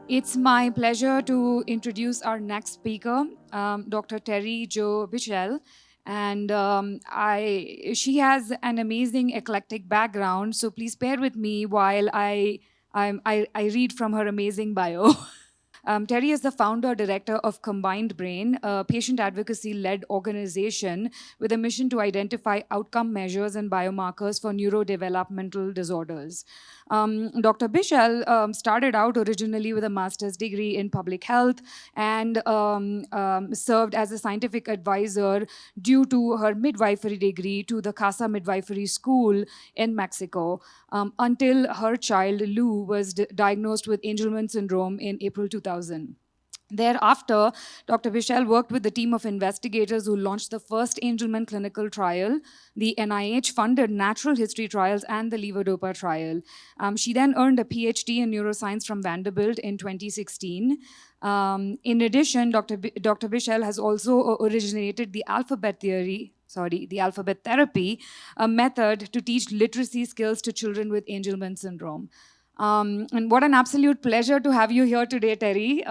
It's my pleasure to introduce our next speaker, Dr. Terry Jo Bichell. And she has an amazing eclectic background, so please bear with me while I read from her amazing bio. Terry is the founder director of COMBINEDBrain, a patient advocacy-led organization with a mission to identify outcome measures and biomarkers for neurodevelopmental disorders. Dr. Bichell started out originally with a master's degree in public health and served as a scientific advisor due to her midwifery degree to the Casa Midwifery School in Mexico until her child, Lou, was diagnosed with Angelman syndrome in April 2000. Thereafter, Dr. Bichell worked with the team of investigators who launched the first Angelman clinical trial, the NIH-funded Natural History Trials, and the Levodopa trial. She then earned a PhD in neuroscience from Vanderbilt in 2016. In addition, Dr. Bichell has also originated the alphabet therapy, a method to teach literacy skills to children with Angelman syndrome. And what an absolute pleasure to have you here today, Terry.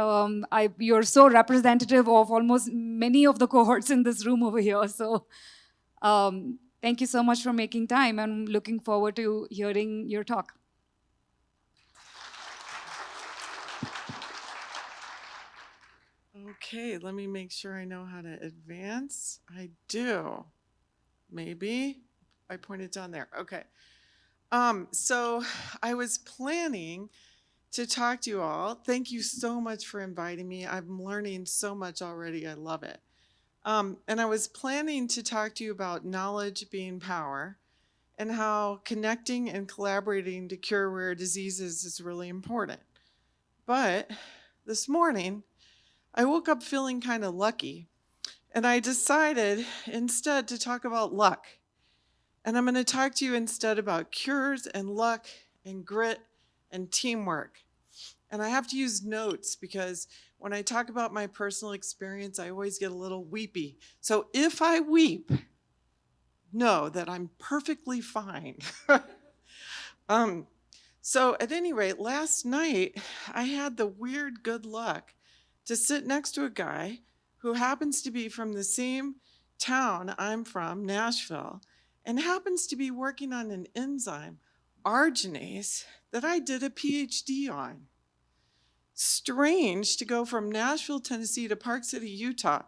You're so representative of almost many of the cohorts in this room over here. So thank you so much for making time. I'm looking forward to hearing your talk. Okay, let me make sure I know how to advance. I do. Maybe. I pointed down there. Okay. So I was planning to talk to you all. Thank you so much for inviting me. I'm learning so much already. I love it. And I was planning to talk to you about knowledge being power and how connecting and collaborating to cure rare diseases is really important. But this morning, I woke up feeling kind of lucky, and I decided instead to talk about luck. And I'm going to talk to you instead about cures and luck and grit and teamwork. And I have to use notes because when I talk about my personal experience, I always get a little weepy. So if I weep, know that I'm perfectly fine. So at any rate, last night, I had the weird good luck to sit next to a guy who happens to be from the same town I'm from, Nashville, and happens to be working on an enzyme, arginase, that I did a PhD on. Strange to go from Nashville, Tennessee to Park City, Utah,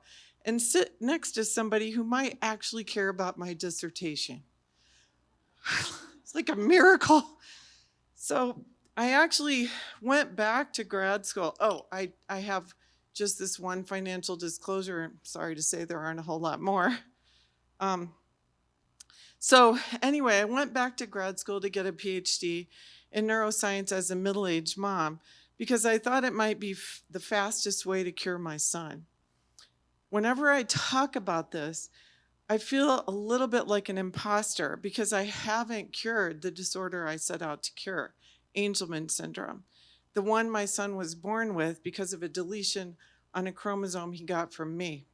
and sit next to somebody who might actually care about my dissertation. It's like a miracle. So I actually went back to grad school. Oh, I have just this one financial disclosure. I'm sorry to say there aren't a whole lot more. So anyway, I went back to grad school to get a PhD in neuroscience as a middle-aged mom because I thought it might be the fastest way to cure my son. Whenever I talk about this, I feel a little bit like an imposter because I haven't cured the disorder I set out to cure, Angelman syndrome, the one my son was born with because of a deletion on a chromosome he got from me.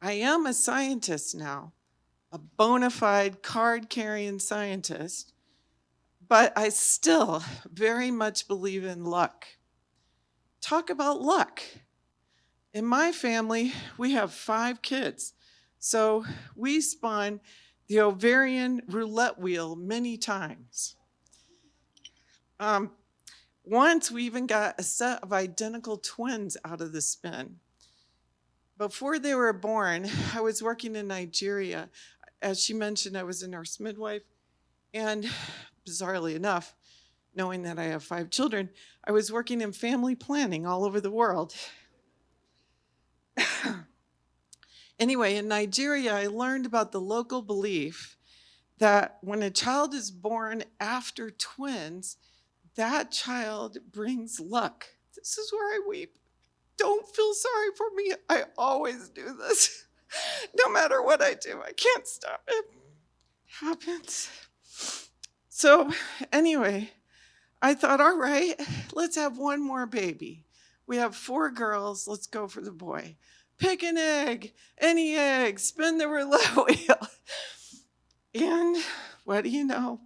I am a scientist now, a bona fide card-carrying scientist, but I still very much believe in luck. Talk about luck. In my family, we have 5 kids, so we spun the ovarian roulette wheel many times. Once we even got a set of identical twins out of the spin. Before they were born, I was working in Nigeria. As she mentioned, I was a nurse midwife, and bizarrely enough, knowing that I have 5 children, I was working in family planning all over the world. Anyway, in Nigeria, I learned about the local belief that when a child is born after twins, that child brings luck. This is where I weep. Don't feel sorry for me. I always do this. No matter what I do, I can't stop it. It happens. So anyway, I thought, all right, let's have one more baby. We have 4 girls, let's go for the boy. pick an egg, any egg, spin the roulette wheel. And what do you know?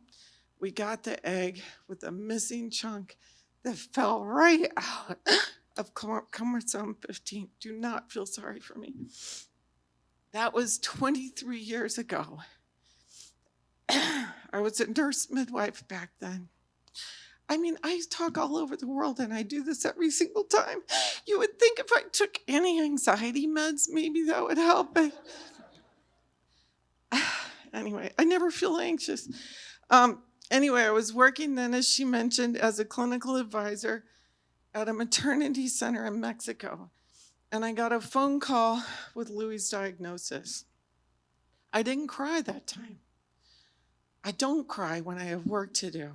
We got the egg with a missing chunk that fell right out of chromosome 15. Do not feel sorry for me. That was 23 years ago. I was a nurse midwife back then. I mean, I talk all over the world and I do this every single time. You would think if I took any anxiety meds, maybe that would help. But anyway, I never feel anxious. Anyway, I was working then, as she mentioned, as a clinical advisor at a maternity center in Mexico. And I got a phone call with Louis' diagnosis. I didn't cry that time. I don't cry when I have work to do.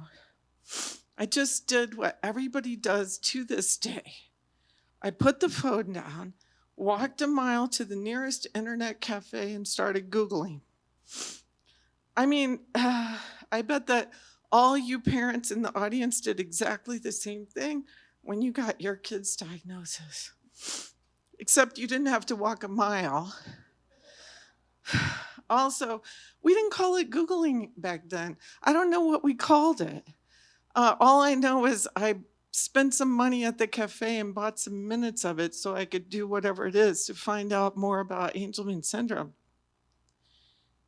I just did what everybody does to this day. I put the phone down, walked a mile to the nearest internet cafe, and started Googling. I mean, I bet that all you parents in the audience did exactly the same thing when you got your kid's diagnosis. Except you didn't have to walk a mile. Also, we didn't call it Googling back then. I don't know what we called it. All I know is I spent some money at the cafe and bought some minutes of it so I could do whatever it is to find out more about Angelman syndrome.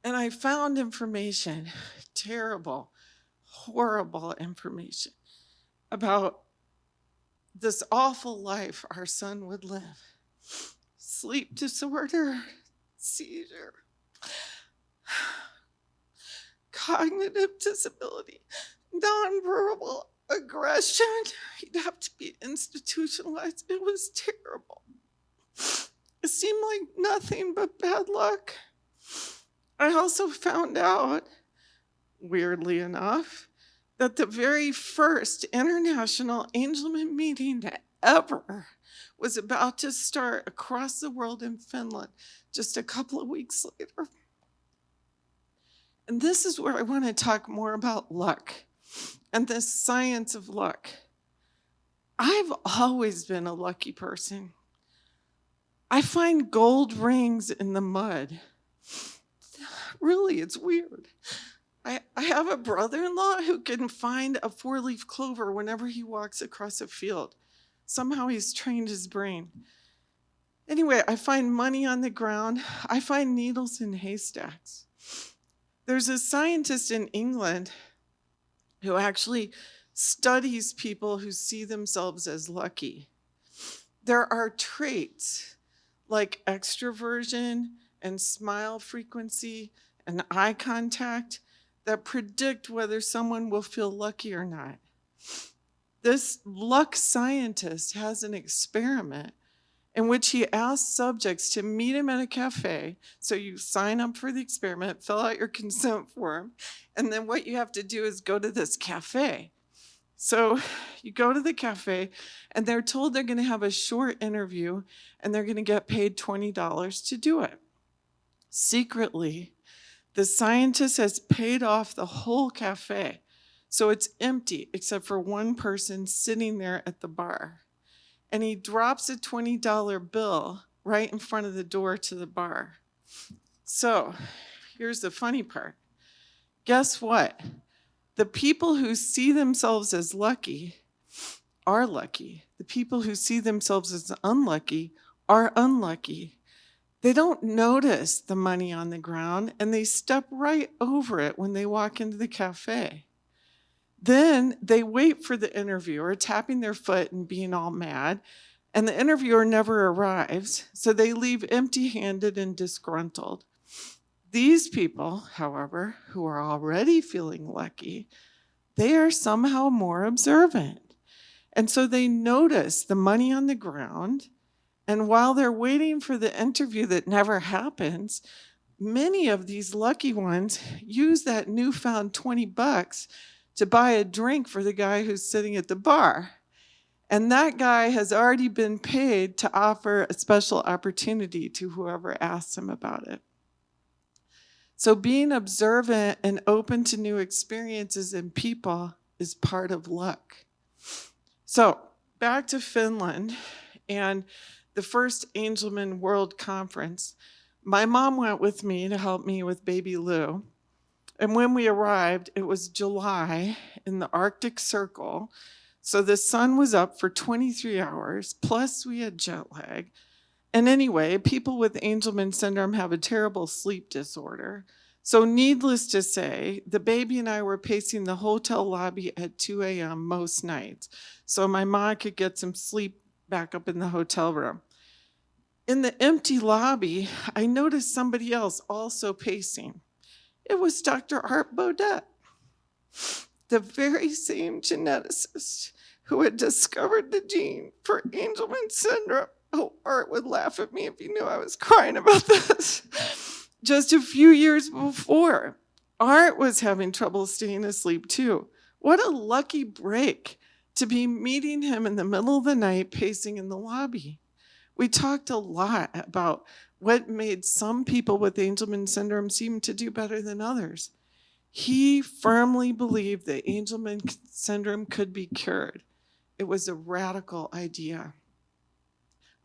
And I found information, terrible, horrible information about this awful life our son would live. Sleep disorder, seizure, cognitive disability, nonverbal aggression. He'd have to be institutionalized. It was terrible. It seemed like nothing but bad luck. I also found out, weirdly enough, that the very first international Angelman meeting ever was about to start across the world in Finland just a couple of weeks later. And this is where I want to talk more about luck and the science of luck. I've always been a lucky person. I find gold rings in the mud. Really, it's weird. I have a brother-in-law who can find a 4-leaf clover whenever he walks across a field. Somehow he's trained his brain. Anyway, I find money on the ground. I find needles in haystacks. There's a scientist in England who actually studies people who see themselves as lucky. There are traits like extroversion and smile frequency and eye contact that predict whether someone will feel lucky or not. This luck scientist has an experiment in which he asks subjects to meet him at a cafe. So you sign up for the experiment, fill out your consent form, and then what you have to do is go to this cafe. So you go to the cafe, and they're told they're going to have a short interview, and they're going to get paid $20 to do it. Secretly, the scientist has paid off the whole cafe, so it's empty except for one person sitting there at the bar. And he drops a $20 bill right in front of the door to the bar. So here's the funny part. Guess what? The people who see themselves as lucky are lucky. The people who see themselves as unlucky are unlucky. They don't notice the money on the ground, and they step right over it when they walk into the cafe. Then they wait for the interviewer, tapping their foot and being all mad, and the interviewer never arrives, so they leave empty-handed and disgruntled. These people, however, who are already feeling lucky, they are somehow more observant. And so they notice the money on the ground, and while they're waiting for the interview that never happens, many of these lucky ones use that newfound $20 to buy a drink for the guy who's sitting at the bar. And that guy has already been paid to offer a special opportunity to whoever asks him about it. So being observant and open to new experiences and people is part of luck. So back to Finland, and the first Angelman World Conference. My mom went with me to help me with baby Lou. And when we arrived, it was July in the Arctic Circle. So the sun was up for 23 hours, plus we had jet lag. And anyway, people with Angelman syndrome have a terrible sleep disorder. So needless to say, the baby and I were pacing the hotel lobby at 2 a.m. most nights, so my mom could get some sleep back up in the hotel room. In the empty lobby, I noticed somebody else also pacing. It was Dr. Art Baudet, the very same geneticist who had discovered the gene for Angelman syndrome. Oh, Art would laugh at me if he knew I was crying about this. Just a few years before, Art was having trouble staying asleep too. What a lucky break to be meeting him in the middle of the night pacing in the lobby. We talked a lot about what made some people with Angelman syndrome seem to do better than others. He firmly believed that Angelman syndrome could be cured. It was a radical idea.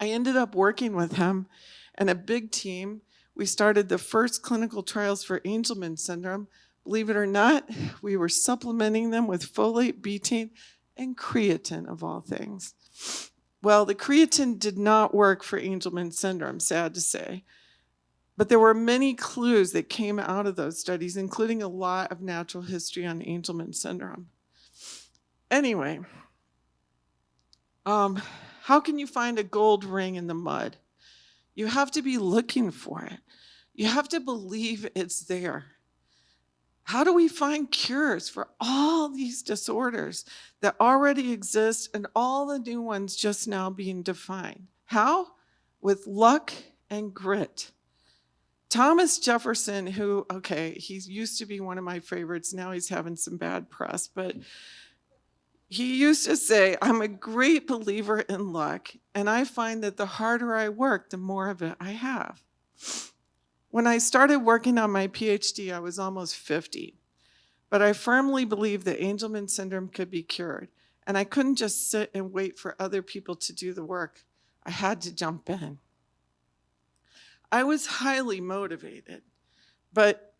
I ended up working with him and a big team. We started the first clinical trials for Angelman syndrome. Believe it or not, we were supplementing them with folate, betaine, and creatine, of all things. Well, the creatine did not work for Angelman syndrome, sad to say. But there were many clues that came out of those studies, including a lot of natural history on Angelman syndrome. Anyway, how can you find a gold ring in the mud? You have to be looking for it. You have to believe it's there. How do we find cures for all these disorders that already exist and all the new ones just now being defined? How? With luck and grit. Thomas Jefferson, who, he used to be one of my favorites, now he's having some bad press, but he used to say, I'm a great believer in luck, and I find that the harder I work, the more of it I have. When I started working on my PhD, I was almost 50, but I firmly believed that Angelman syndrome could be cured, and I couldn't just sit and wait for other people to do the work. I had to jump in. I was highly motivated, but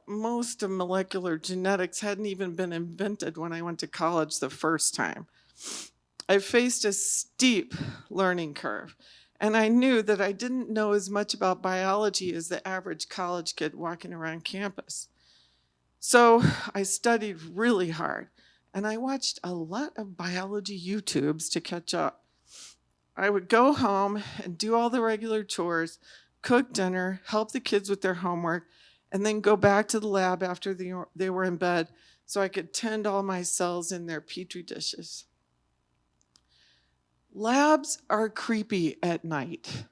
most of molecular genetics hadn't even been invented when I went to college the first time. I faced a steep learning curve, and I knew that I didn't know as much about biology as the average college kid walking around campus. So I studied really hard, and I watched a lot of biology YouTubes to catch up. I would go home and do all the regular chores, cook dinner, help the kids with their homework, and then go back to the lab after they were in bed so I could tend all my cells in their petri dishes. Labs are creepy at night.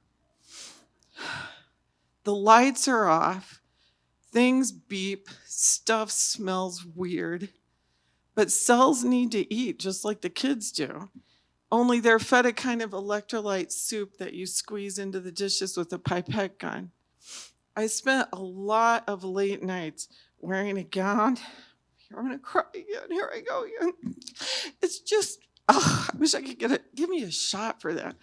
The lights are off, things beep, stuff smells weird, but cells need to eat just like the kids do. Only they're fed a kind of electrolyte soup that you squeeze into the dishes with a pipette gun. I spent a lot of late nights wearing a gown. I'm gonna cry again. Here I go again. It's just, I wish I could give me a shot for that.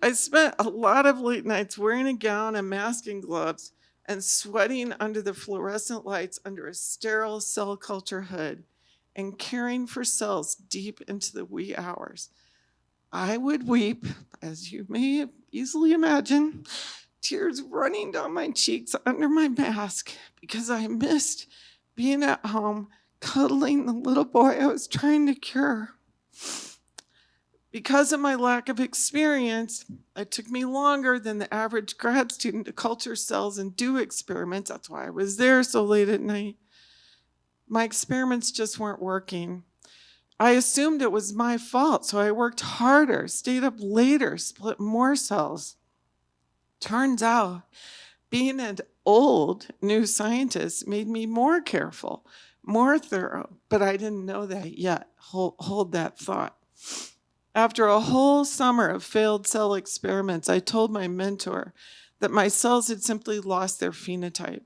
I spent a lot of late nights wearing a gown and mask and gloves and sweating under the fluorescent lights under a sterile cell culture hood and caring for cells deep into the wee hours. I would weep, as you may easily imagine, tears running down my cheeks under my mask because I missed being at home cuddling the little boy I was trying to cure. Because of my lack of experience, it took me longer than the average grad student to culture cells and do experiments. That's why I was there so late at night. My experiments just weren't working. I assumed it was my fault, so I worked harder, stayed up later, split more cells. Turns out, being an old new scientist made me more careful, more thorough, but I didn't know that yet. Hold that thought. After a whole summer of failed cell experiments, I told my mentor that my cells had simply lost their phenotype.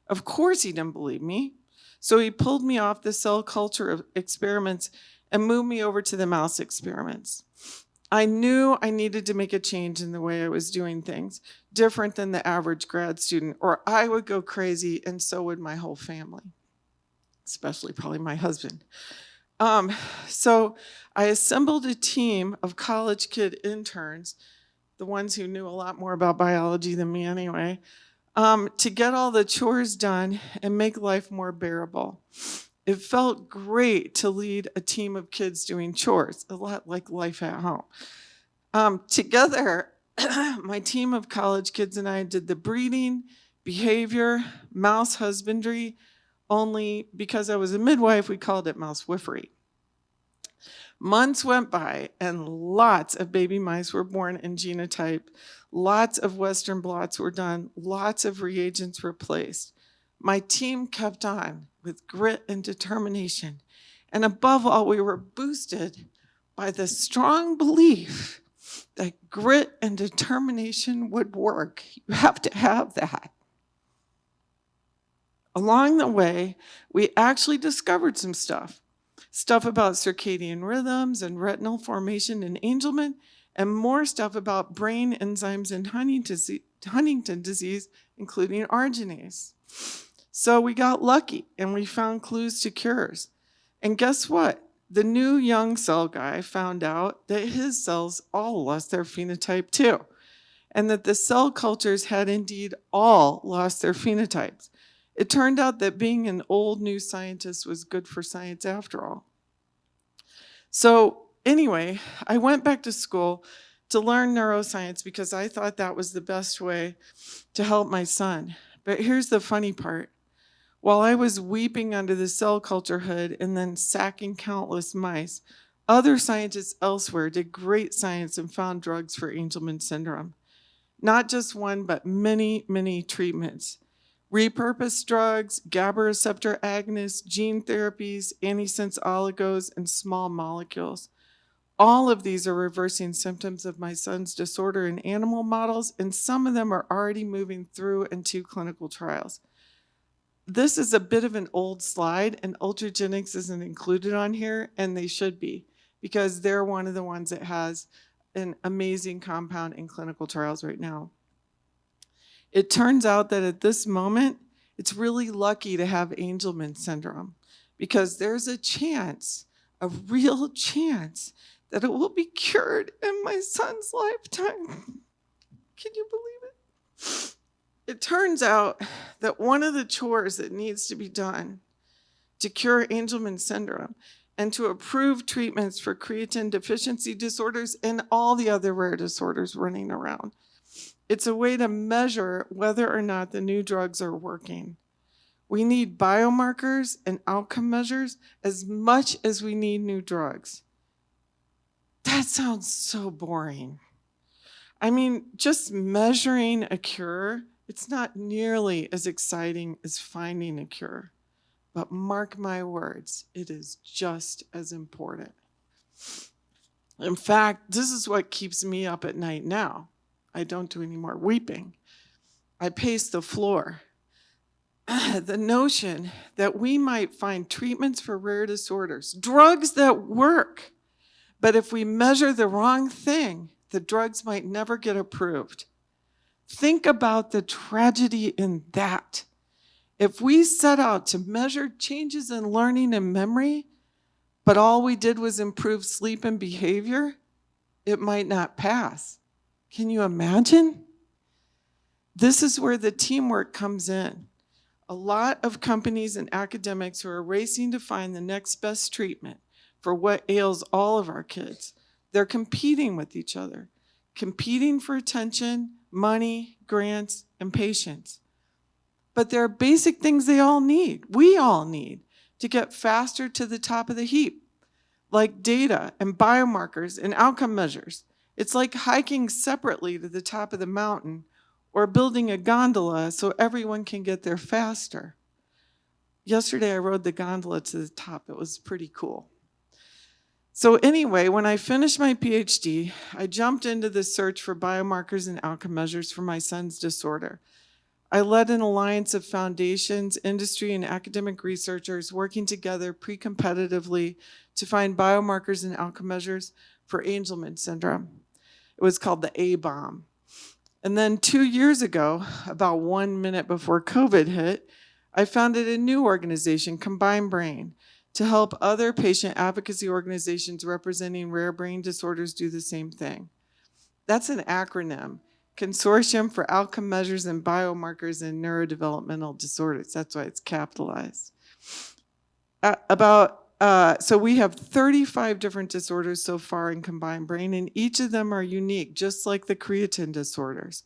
Of course he didn't believe me, so he pulled me off the cell culture experiments and moved me over to the mouse experiments. I knew I needed to make a change in the way I was doing things, different than the average grad student, or I would go crazy, and so would my whole family, especially probably my husband. Um, so I assembled a team of college kid interns, the ones who knew a lot more about biology than me anyway, to get all the chores done and make life more bearable. It felt great to lead a team of kids doing chores, a lot like life at home. Together, my team of college kids and I did the breeding, behavior, mouse husbandry, only because I was a midwife, we called it mousewifery. Months went by and lots of baby mice were born in genotype. Lots of Western blots were done. Lots of reagents were placed. My team kept on with grit and determination. And above all, we were boosted by the strong belief that grit and determination would work. You have to have that. Along the way, we actually discovered some stuff about circadian rhythms and retinal formation in Angelman, and more stuff about brain enzymes in Huntington disease, including arginase. So we got lucky and we found clues to cures. And guess what? The new young cell guy found out that his cells all lost their phenotype too, and that the cell cultures had indeed all lost their phenotypes. It turned out that being an old new scientist was good for science after all. So anyway, I went back to school to learn neuroscience because I thought that was the best way to help my son. But here's the funny part. While I was weeping under the cell culture hood and then sacking countless mice, other scientists elsewhere did great science and found drugs for Angelman syndrome. Not just one, but many, many treatments. Repurposed drugs, GABA receptor agonists, gene therapies, antisense oligos, and small molecules. All of these are reversing symptoms of my son's disorder in animal models, and some of them are already moving through into clinical trials. This is a bit of an old slide, and Ultragenics isn't included on here, and they should be, because they're one of the ones that has an amazing compound in clinical trials right now. It turns out that at this moment, it's really lucky to have Angelman syndrome, because there's a chance, a real chance, that it will be cured in my son's lifetime. Can you believe it? It turns out that one of the chores that needs to be done to cure Angelman syndrome and to approve treatments for creatine deficiency disorders and all the other rare disorders running around, it's a way to measure whether or not the new drugs are working. We need biomarkers and outcome measures as much as we need new drugs. That sounds so boring. I mean, just measuring a cure, it's not nearly as exciting as finding a cure. But mark my words, it is just as important. In fact, this is what keeps me up at night now. I don't do any more weeping. I pace the floor. The notion that we might find treatments for rare disorders, drugs that work, but if we measure the wrong thing, the drugs might never get approved. Think about the tragedy in that. If we set out to measure changes in learning and memory, but all we did was improve sleep and behavior, it might not pass. Can you imagine? This is where the teamwork comes in. A lot of companies and academics who are racing to find the next best treatment for what ails all of our kids. They're competing with each other, competing for attention, money, grants, and patience. But there are basic things they all need, we all need, to get faster to the top of the heap, like data and biomarkers and outcome measures. It's like hiking separately to the top of the mountain or building a gondola so everyone can get there faster. Yesterday I rode the gondola to the top. It was pretty cool. So anyway, when I finished my PhD, I jumped into the search for biomarkers and outcome measures for my son's disorder. I led an alliance of foundations, industry, and academic researchers working together pre-competitively to find biomarkers and outcome measures for Angelman syndrome. It was called the A-bomb. And then 2 years ago, about 1 minute before COVID hit, I founded a new organization, COMBINEDBrain, to help other patient advocacy organizations representing rare brain disorders do the same thing. That's an acronym, Consortium for Outcome Measures and Biomarkers in Neurodevelopmental Disorders. That's why it's capitalized. So we have 35 different disorders so far in COMBINEDBrain, and each of them are unique, just like the creatine disorders.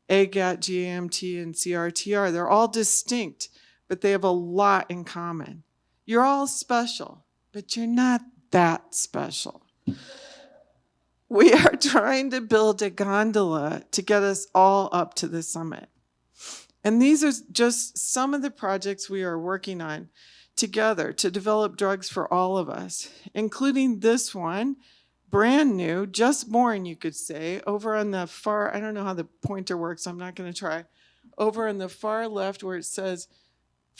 AGAT, GAMT, and CRTR, they're all distinct, but they have a lot in common. You're all special, but you're not that special. We are trying to build a gondola to get us all up to the summit. And these are just some of the projects we are working on together to develop drugs for all of us, including this one, brand new, just born, you could say, over on the far, I don't know how the pointer works, I'm not going to try, over on the far left where it says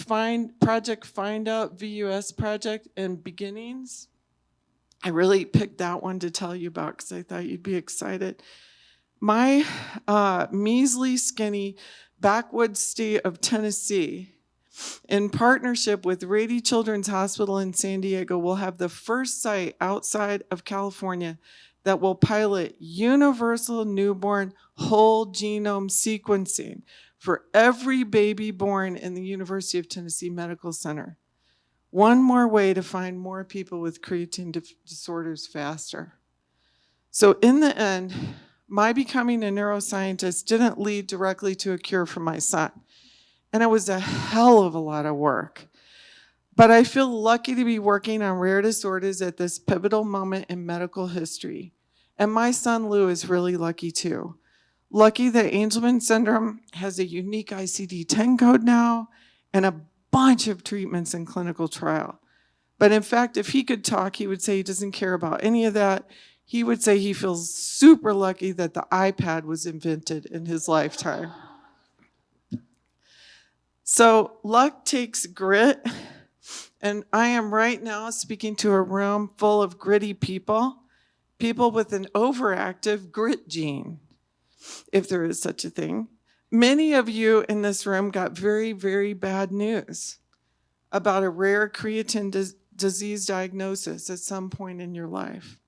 Project Find Out, VUS Project and Beginnings. I really picked that one to tell you about because I thought you'd be excited. My measly, skinny, backwoods state of Tennessee, in partnership with Rady Children's Hospital in San Diego, will have the first site outside of California that will pilot universal newborn whole genome sequencing for every baby born in the University of Tennessee Medical Center. One more way to find more people with creatine disorders faster. So in the end, my becoming a neuroscientist didn't lead directly to a cure for my son. And it was a hell of a lot of work. But I feel lucky to be working on rare disorders at this pivotal moment in medical history. And my son Lou is really lucky too. Lucky that Angelman syndrome has a unique ICD-10 code now and a bunch of treatments in clinical trial. But in fact, if he could talk, he would say he doesn't care about any of that. He would say he feels super lucky that the iPad was invented in his lifetime. So luck takes grit, and I am right now speaking to a room full of gritty people with an overactive grit gene, if there is such a thing. Many of you in this room got very, very bad news about a rare creatine disease diagnosis at some point in your life.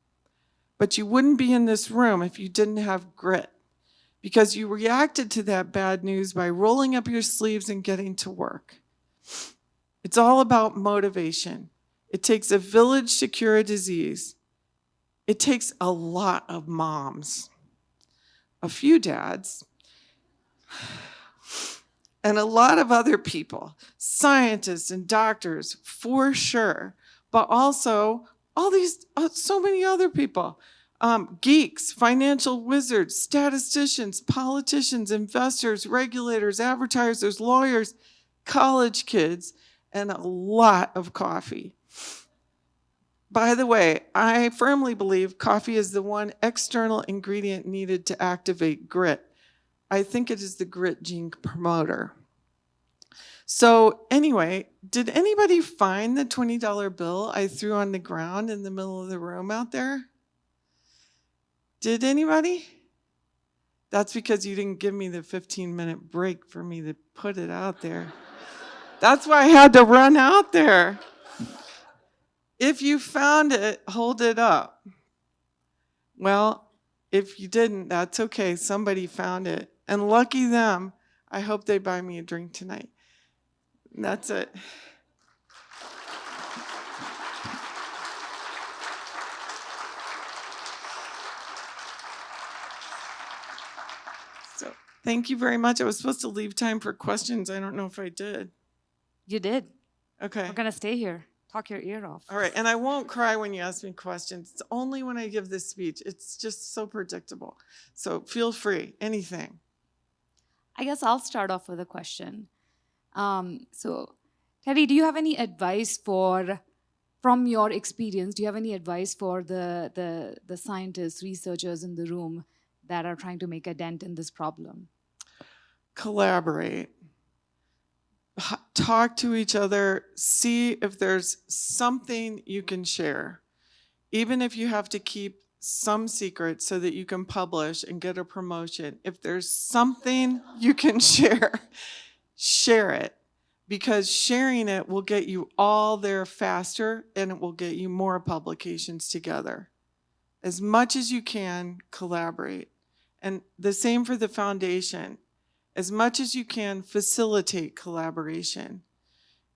But you wouldn't be in this room if you didn't have grit, because you reacted to that bad news by rolling up your sleeves and getting to work. It's all about motivation. It takes a village to cure a disease. It takes a lot of moms, a few dads, and a lot of other people, scientists and doctors for sure, but also all these, so many other people. Geeks, financial wizards, statisticians, politicians, investors, regulators, advertisers, lawyers, college kids, and a lot of coffee. By the way, I firmly believe coffee is the one external ingredient needed to activate grit. I think it is the grit gene promoter. So anyway, did anybody find the $20 bill I threw on the ground in the middle of the room out there? Did anybody? That's because you didn't give me the 15-minute break for me to put it out there. That's why I had to run out there. If you found it, hold it up. Well, if you didn't, that's okay. Somebody found it. And lucky them, I hope they buy me a drink tonight. And that's it. So thank you very much. I was supposed to leave time for questions. I don't know if I did. You did. Okay. We're going to stay here. Talk your ear off. All right. And I won't cry when you ask me questions. It's only when I give this speech. It's just so predictable. So feel free. Anything. I guess I'll start off with a question. So, Terry, do you have any advice from your experience, do you have any advice for the scientists, researchers in the room that are trying to make a dent in this problem? Collaborate. Talk to each other. See if there's something you can share. Even if you have to keep some secret so that you can publish and get a promotion. If there's something you can share, share it, because sharing it will get you all there faster and it will get you more publications together. As much as you can, collaborate. And the same for the foundation. As much as you can, facilitate collaboration.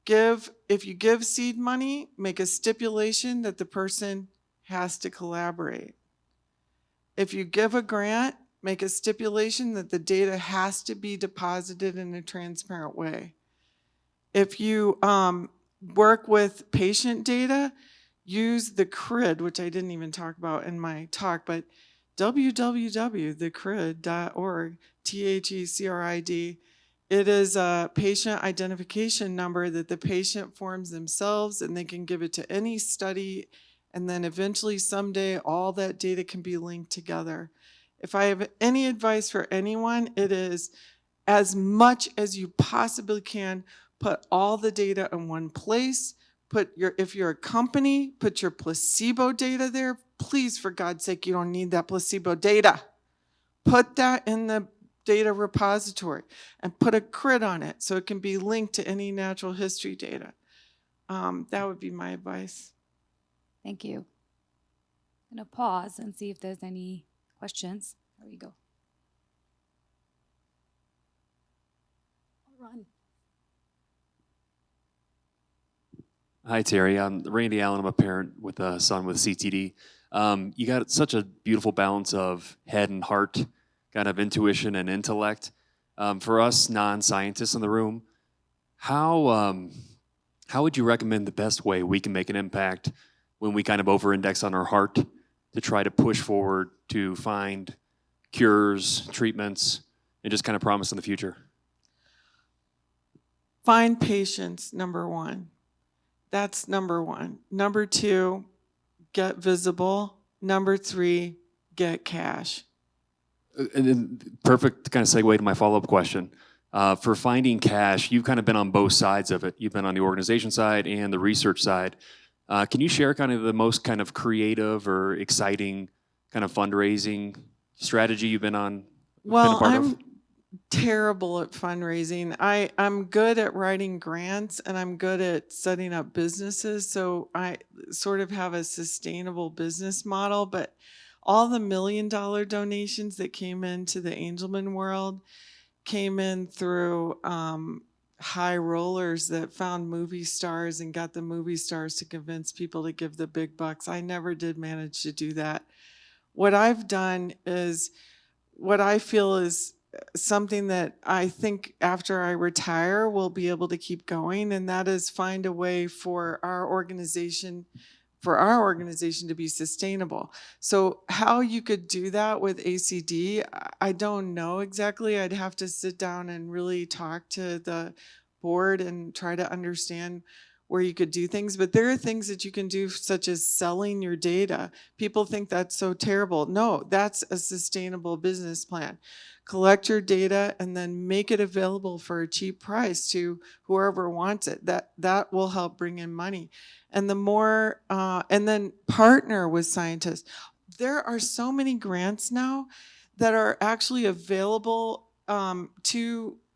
If you give seed money, make a stipulation that the person has to collaborate. If you give a grant, make a stipulation that the data has to be deposited in a transparent way. If you work with patient data, use the CRID, which I didn't even talk about in my talk, but www.thecrid.org, THECRID. It is a patient identification number that the patient forms themselves, and they can give it to any study, and then eventually someday all that data can be linked together. If I have any advice for anyone, it is, as much as you possibly can, put all the data in one place. If you're a company, put your placebo data there. Please, for God's sake, you don't need that placebo data. Put that in the data repository and put a CRID on it so it can be linked to any natural history data. That would be my advice. Thank you. I'm going to pause and see if there's any questions. There we go. I'll run. Hi, Terry. I'm Randy Allen. I'm a parent with a son with CTD. You got such a beautiful balance of head and heart, kind of intuition and intellect. For us non-scientists in the room, how would you recommend the best way we can make an impact when we kind of over-index on our heart to try to push forward to find cures, treatments, and just kind of promise in the future? Find patients, number one. That's number one. Number two, get visible. Number three, get cash. And perfect kind of segue to my follow-up question. For finding cash, you've kind of been on both sides of it. You've been on the organization side and the research side. Can you share kind of the most kind of creative or exciting kind of fundraising strategy you've been on? Well, I'm terrible at fundraising. I'm good at writing grants and I'm good at setting up businesses. So I sort of have a sustainable business model, but all the $1 million donations that came into the Angelman world came in through high rollers that found movie stars and got the movie stars to convince people to give the big bucks. I never did manage to do that. What I've done is what I feel is something that I think after I retire we'll be able to keep going, and that is find a way for our organization to be sustainable. So how you could do that with ACD, I don't know exactly. I'd have to sit down and really talk to the board and try to understand where you could do things. But there are things that you can do, such as selling your data. People think that's so terrible. No, that's a sustainable business plan. Collect your data and then make it available for a cheap price to whoever wants it. That will help bring in money. And the more, and then partner with scientists. There are so many grants now that are actually available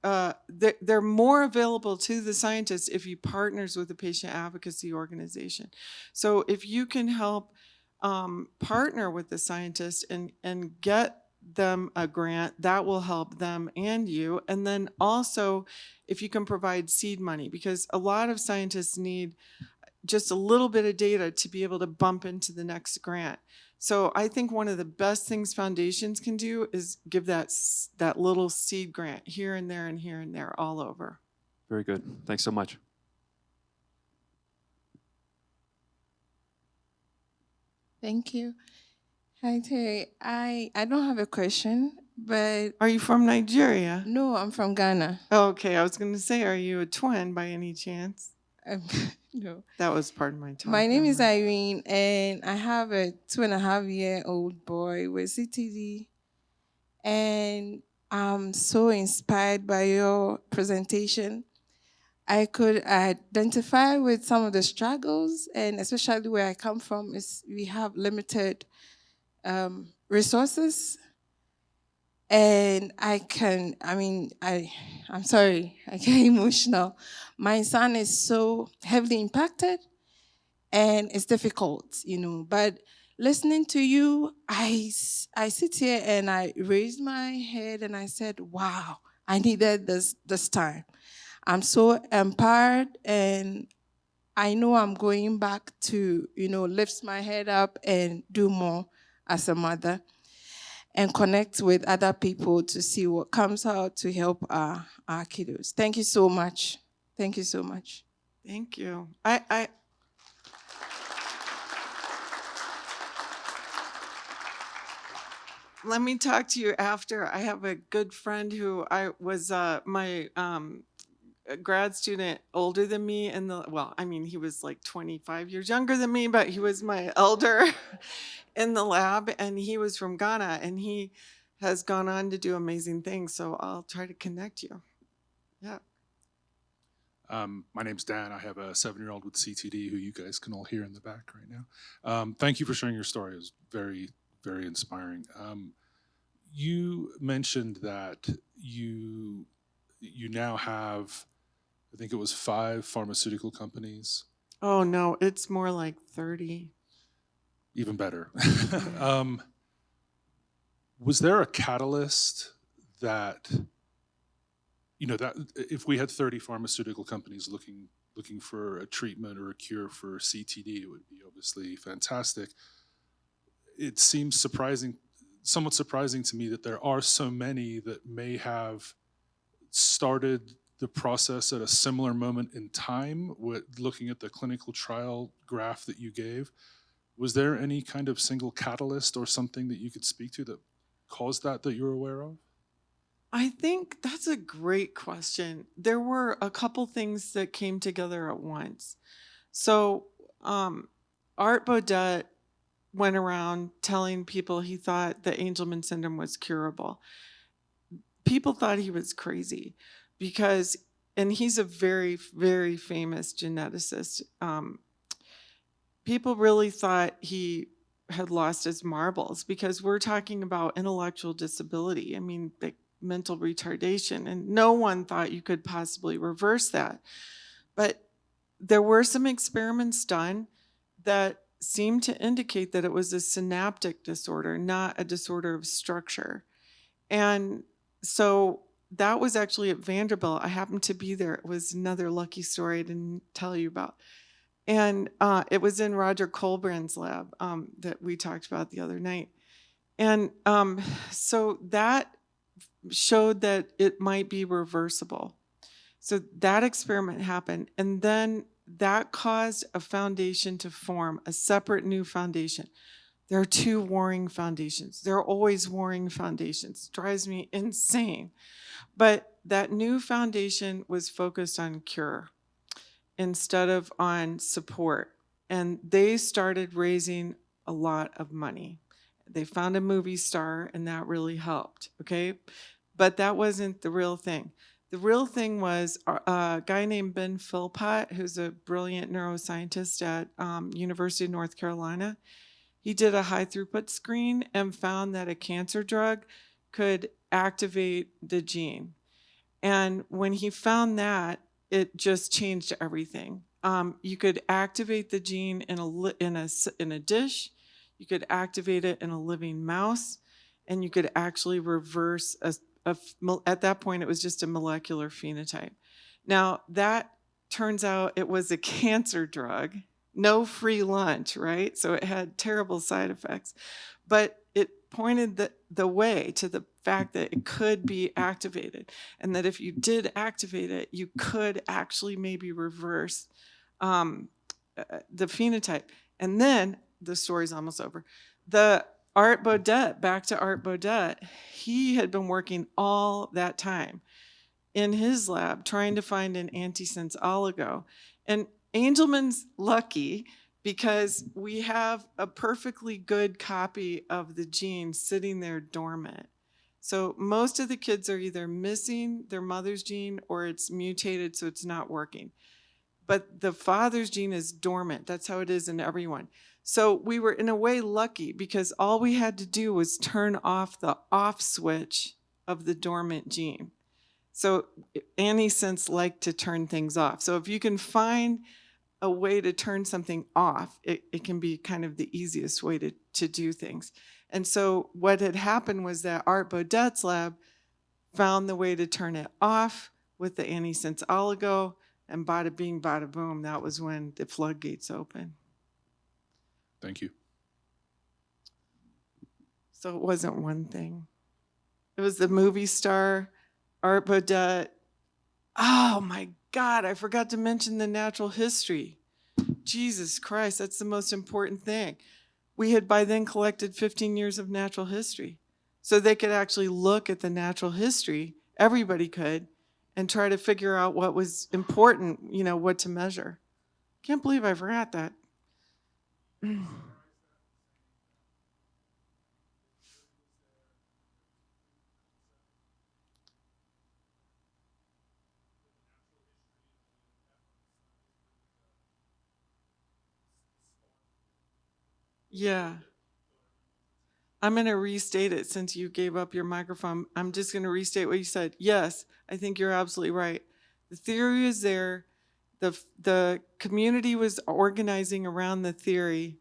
they're more available to the scientists if you partners with a patient advocacy organization. So if you can help partner with the scientists and get them a grant, that will help them and you. And then also if you can provide seed money, because a lot of scientists need just a little bit of data to be able to bump into the next grant. So I think one of the best things foundations can do is give that little seed grant here and there and here and there all over. Very good. Thanks so much. Thank you. Hi, Terry. I don't have a question, but... Are you from Nigeria? No, I'm from Ghana. Oh, okay, I was going to say, are you a twin by any chance? No. That was part of my talk. My name is Irene, and I have a 2.5-year-old boy with CTD. And I'm so inspired by your presentation. I could identify with some of the struggles, and especially where I come from is we have limited resources. And I'm sorry, I get emotional. My son is so heavily impacted and it's difficult. But listening to you, I sit here and I raised my head and I said, wow, I needed this time. I'm so empowered and I know I'm going back to, lift my head up and do more as a mother and connect with other people to see what comes out to help our kiddos. Thank you so much. Thank you so much. Thank you. Let me talk to you after. I have a good friend who I was my a grad student older than me he was like 25 years younger than me, but he was my elder in the lab, and he was from Ghana, and he has gone on to do amazing things. So I'll try to connect you. Yeah. My name's Dan. I have a 7-year-old with CTD who you guys can all hear in the back right now. Thank you for sharing your story. It was very, very inspiring. You mentioned that you now have, I think it was 5 pharmaceutical companies. Oh no, it's more like 30. Even better. Was there a catalyst that, that if we had 30 pharmaceutical companies looking for a treatment or a cure for CTD, it would be obviously fantastic. It seems somewhat surprising to me that there are so many that may have started the process at a similar moment in time with looking at the clinical trial graph that you gave. Was there any kind of single catalyst or something that you could speak to that caused that you're aware of? I think that's a great question. There were a couple things that came together at once. So Art Baudet went around telling people he thought the Angelman syndrome was curable. People thought he was crazy and he's a very, very famous geneticist. People really thought he had lost his marbles because we're talking about intellectual disability. I mean, the mental retardation, and no one thought you could possibly reverse that. But there were some experiments done that seemed to indicate that it was a synaptic disorder, not a disorder of structure. And so that was actually at Vanderbilt. I happened to be there. It was another lucky story I didn't tell you about. And it was in Roger Colbrand's lab that we talked about the other night. And so that showed that it might be reversible. So that experiment happened. And then that caused a foundation to form, a separate new foundation. There are 2 warring foundations. There are always warring foundations. It drives me insane. But that new foundation was focused on cure instead of on support. And they started raising a lot of money. They found a movie star, and that really helped, okay? But that wasn't the real thing. The real thing was a guy named Ben Philpott, who's a brilliant neuroscientist at University of North Carolina. He did a high throughput screen and found that a cancer drug could activate the gene. And when he found that, it just changed everything. You could activate the gene in a dish. You could activate it in a living mouse, and you could actually reverse at that point, it was just a molecular phenotype. Now, that turns out it was a cancer drug, no free lunch, right? So it had terrible side effects. But it pointed the way to the fact that it could be activated, and that if you did activate it, you could actually maybe reverse the phenotype. And then the story's almost over. Back to Art Baudet, he had been working all that time in his lab trying to find an antisense oligo. And Angelman's lucky because we have a perfectly good copy of the gene sitting there dormant. So most of the kids are either missing their mother's gene or it's mutated, so it's not working. but the father's gene is dormant. That's how it is in everyone. So we were in a way lucky because all we had to do was turn off the off switch of the dormant gene. So antisense like to turn things off. So if you can find a way to turn something off, it can be kind of the easiest way to do things. And so what had happened was that Art Baudet's lab found the way to turn it off with the antisense oligo, and bada bing, bada boom, that was when the floodgates opened. Thank you. So it wasn't one thing. It was the movie star, Art Baudet. Oh my God, I forgot to mention the natural history. Jesus Christ, that's the most important thing. We had by then collected 15 years of natural history. So they could actually look at the natural history, everybody could, and try to figure out what was important, what to measure. Can't believe I forgot that. Yeah. I'm going to restate it since you gave up your microphone. I'm just going to restate what you said. Yes, I think you're absolutely right. The theory is there. The community was organizing around the theory.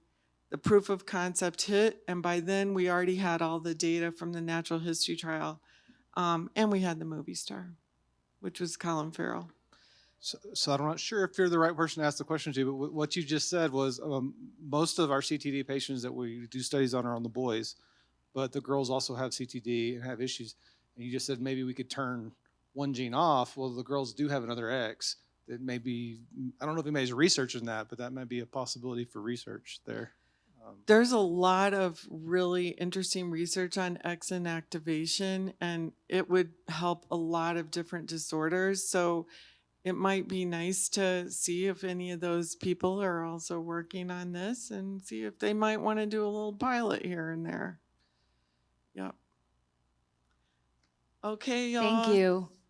The proof of concept hit, and by then we already had all the data from the natural history trial, and we had the movie star, which was Colin Farrell. So I'm not sure if you're the right person to ask the question to, but what you just said was most of our CTD patients that we do studies on are on the boys, but the girls also have CTD and have issues. And you just said maybe we could turn one gene off. Well, the girls do have another X that may be, I don't know if anybody's researching that, but that might be a possibility for research there. There's a lot of really interesting research on X inactivation, and it would help a lot of different disorders. So it might be nice to see if any of those people are also working on this and see if they might want to do a little pilot here and there. Yep. Okay, y'all. Thank you.